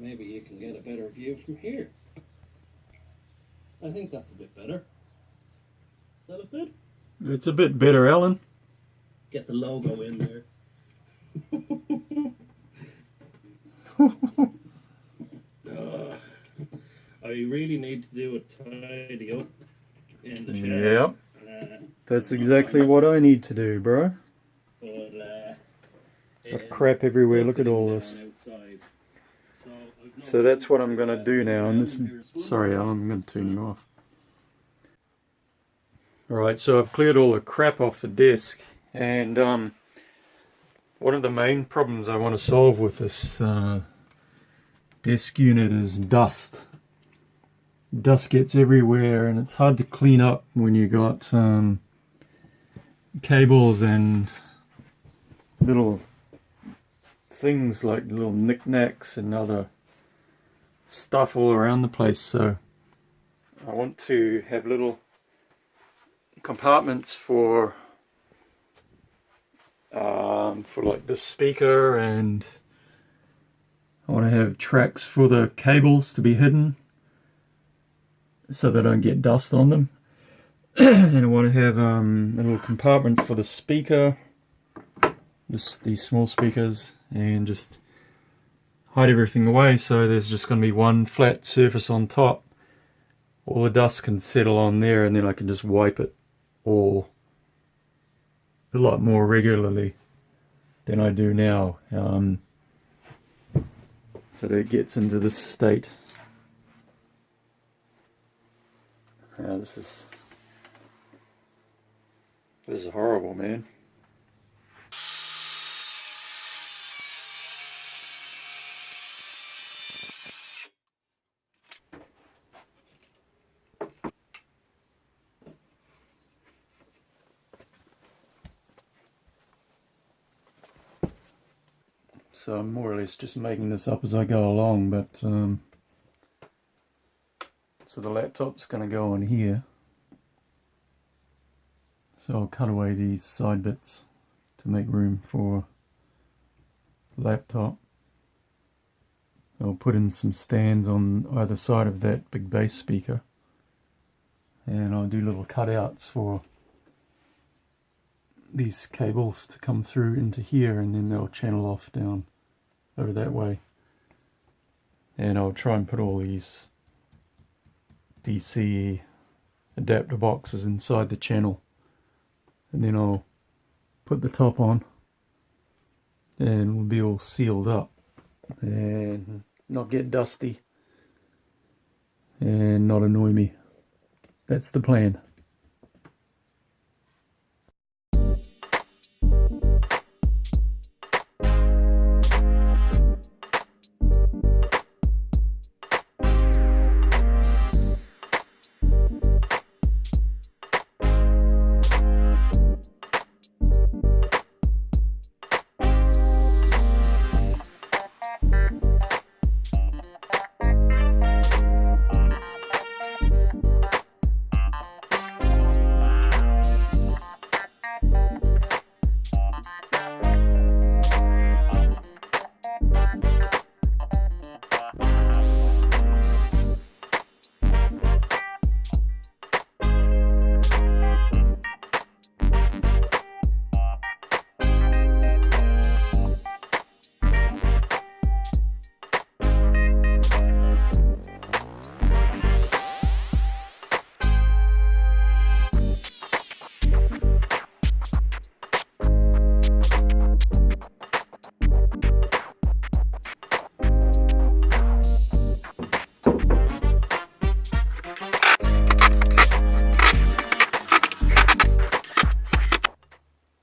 maybe you can get a better view from here. I think that's a bit better. Does that look good? It's a bit better, Alan. Get the logo in there. I really need to do a tidy up in the shed. Yep. That's exactly what I need to do, bro. But, got crap everywhere, look at all this. So that's what I'm going to do now. And this, sorry Alan, I'm going to turn you off. Alright, so I've cleared all the crap off the desk, and one of the main problems I want to solve with this desk unit is dust. Dust gets everywhere and it's hard to clean up when you got cables and little things like little knickknacks and other stuff all around the place. So I want to have little compartments for like the speaker, and I want to have tracks for the cables to be hidden so they don't get dust on them. And I want to have a little compartment for the speaker, these small speakers, and just hide everything away so there's just going to be one flat surface on top. All the dust can settle on there, and then I can just wipe it all a lot more regularly than I do now, so that it gets into this state. This is horrible, man. So I'm more or less just making this up as I go along, but so the laptop's going to go on here. So I'll cut away these side bits to make room for the laptop. I'll put in some stands on either side of that big bass speaker, and I'll do little cutouts for these cables to come through into here, and then they'll channel off down over that way. And I'll try and put all these DC adapter boxes inside the channel, and then I'll put the top on and it'll be all sealed up and not get dusty and not annoy me. That's the plan.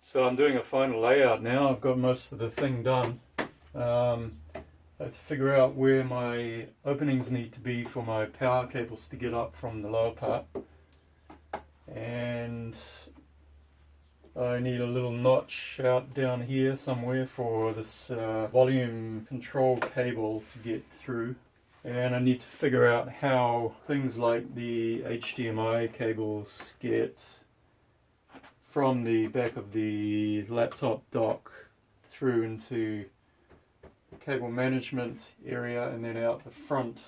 So I'm doing a final layout now. I've got most of the thing done. I have to figure out where my openings need to be for my power cables to get up from the lower part. And I need a little notch out down here somewhere for this volume control cable to get through. And I need to figure out how things like the HDMI cables get from the back of the laptop dock through into cable management area and then out the front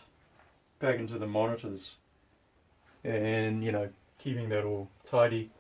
back into the monitors, and you know, keeping that all tidy.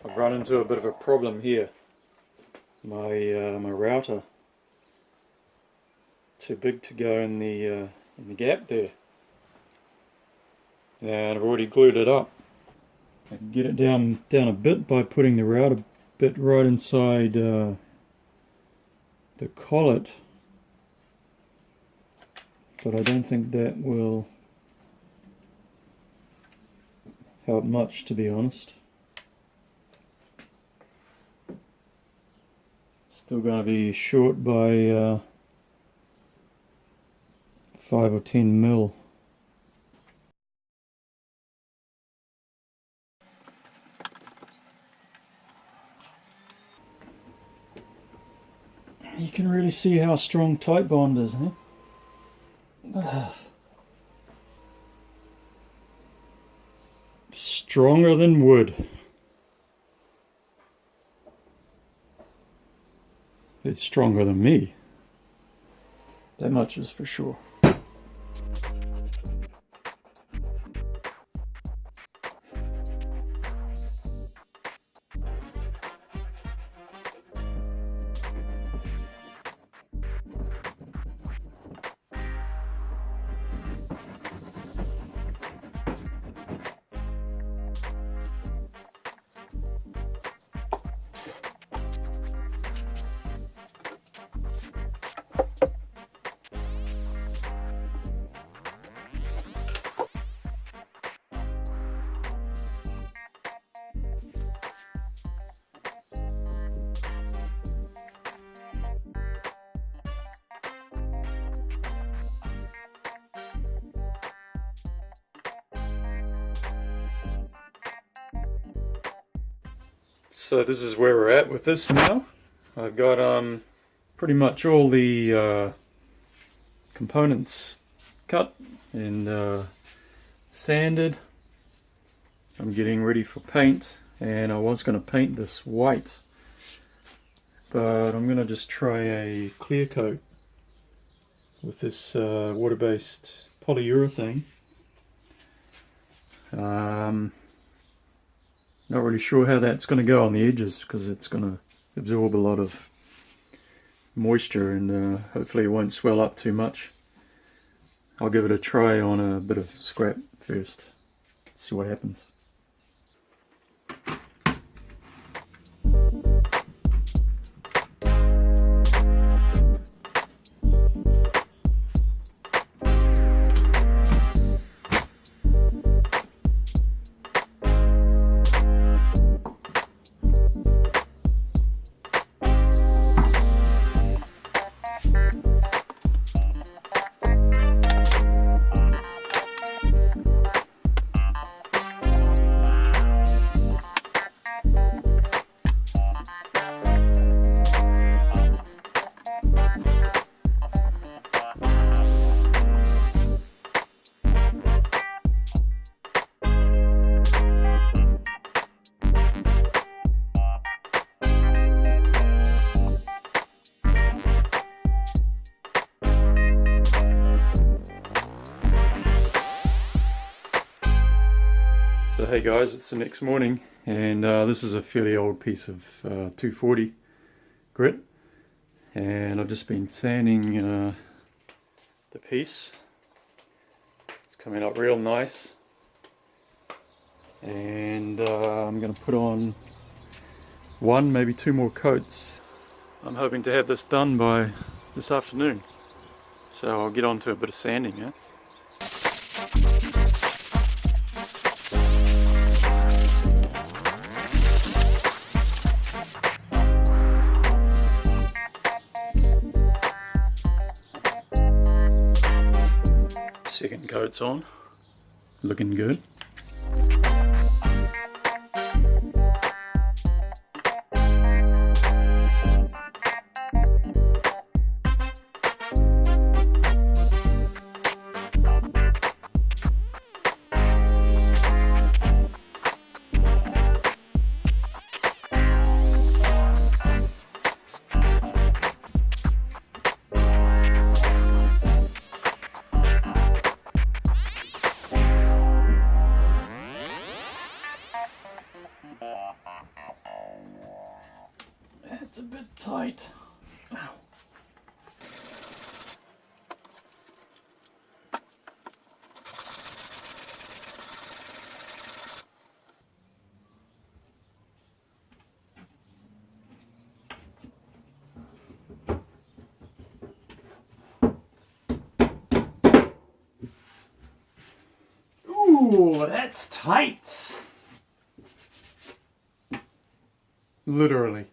I've run into a bit of a problem here. My router too big to go in the gap there, and I've already glued it up. I can get it down a bit by putting the router bit right inside the collet, but I don't think that will help much, to be honest. Still going to be short by 5 or 10 mil. You can really see how strong tight bond is, huh? Stronger than wood. It's stronger than me. That much is for sure. So this is where we're at with this now. I've got pretty much all the components cut and sanded. I'm getting ready for paint, and I was going to paint this white, but I'm going to just try a clear coat with this water-based polyurethane. Not really sure how that's going to go on the edges, because it's going to absorb a lot of moisture, and hopefully it won't swell up too much. I'll give it a try on a bit of scrap first, see what happens. Hey guys, it's the next morning, and this is a fairly old piece of 240 grit, and I've just been sanding the piece. It's coming up real nice, and I'm going to put on one, maybe two more coats. I'm hoping to have this done by this afternoon, so I'll get on to a bit of sanding. Yeah? Second coat's on, looking good. It's a bit tight. Ow. Ooh, that's tight. Literally.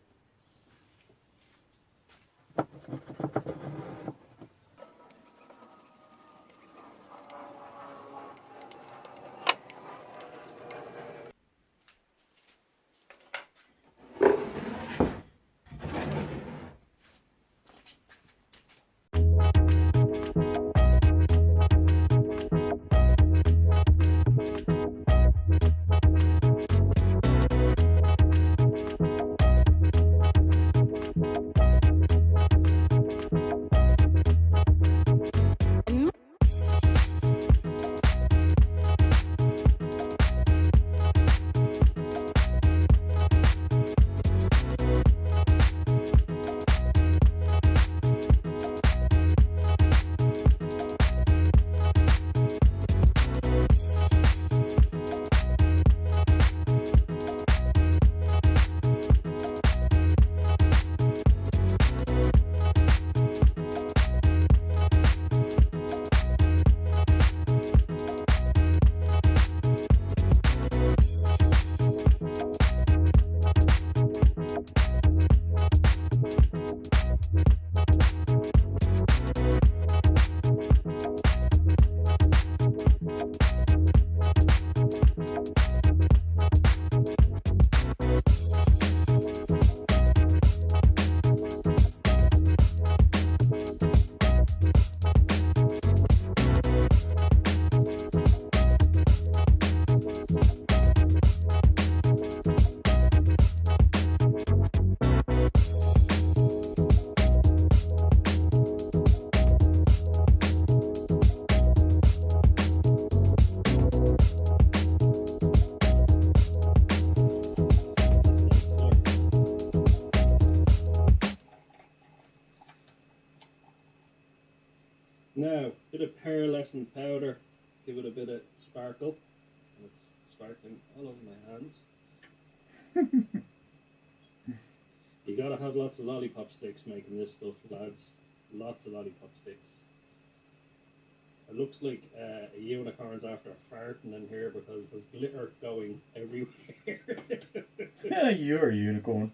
Now, bit of pearlescent powder, give it a bit of sparkle. And it's sparkling all over my hands. You gotta have lots of lollipop sticks making this stuff, lads. Lots of lollipop sticks. It looks like a unicorn's after a farting in here because there's glitter going everywhere. Yeah, you're a unicorn.